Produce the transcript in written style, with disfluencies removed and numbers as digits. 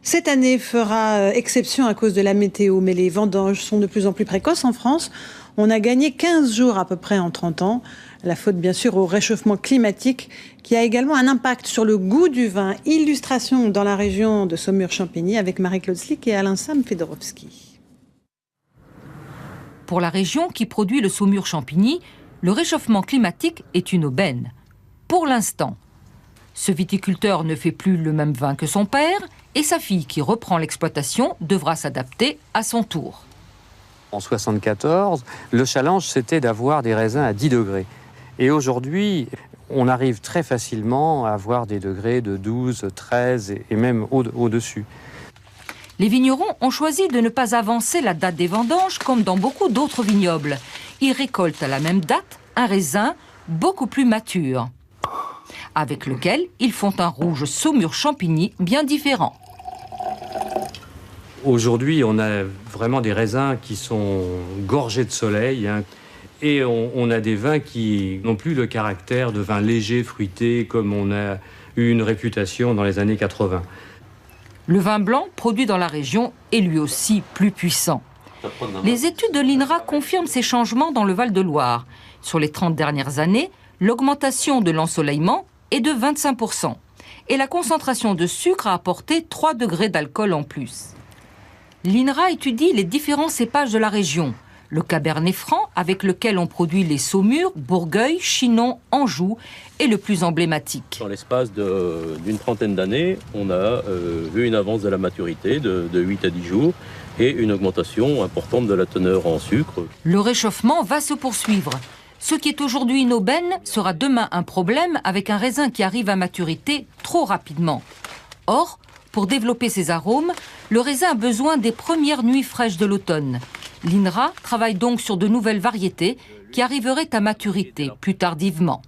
Cette année fera exception à cause de la météo, mais les vendanges sont de plus en plus précoces en France. On a gagné 15 jours à peu près en 30 ans. La faute bien sûr au réchauffement climatique qui a également un impact sur le goût du vin. Illustration dans la région de Saumur-Champigny avec Marie-Claude Slick et Alain-Sam Fedorovski. Pour la région qui produit le Saumur-Champigny, le réchauffement climatique est une aubaine. Pour l'instant, ce viticulteur ne fait plus le même vin que son père et sa fille qui reprend l'exploitation devra s'adapter à son tour. En 1974, le challenge c'était d'avoir des raisins à 10 degrés. Et aujourd'hui, on arrive très facilement à avoir des degrés de 12, 13 et même au-dessus. Les vignerons ont choisi de ne pas avancer la date des vendanges comme dans beaucoup d'autres vignobles. Ils récoltent à la même date un raisin beaucoup plus mature, avec lequel ils font un rouge Saumur-Champigny bien différent. Aujourd'hui, on a vraiment des raisins qui sont gorgés de soleil, et on a des vins qui n'ont plus le caractère de vin léger, fruité, comme on a eu une réputation dans les années 80. Le vin blanc produit dans la région est lui aussi plus puissant. Les études de l'INRA confirment ces changements dans le Val-de-Loire. Sur les 30 dernières années, l'augmentation de l'ensoleillement est de 25%. Et la concentration de sucre a apporté 3 degrés d'alcool en plus. L'INRA étudie les différents cépages de la région. Le Cabernet Franc, avec lequel on produit les Saumur, Bourgueil, Chinon, Anjou, est le plus emblématique. Dans l'espace d'une trentaine d'années, on a vu une avance de la maturité de 8 à 10 jours et une augmentation importante de la teneur en sucre. Le réchauffement va se poursuivre. Ce qui est aujourd'hui une aubaine sera demain un problème avec un raisin qui arrive à maturité trop rapidement. Or, pour développer ses arômes, le raisin a besoin des premières nuits fraîches de l'automne. L'INRA travaille donc sur de nouvelles variétés qui arriveraient à maturité plus tardivement.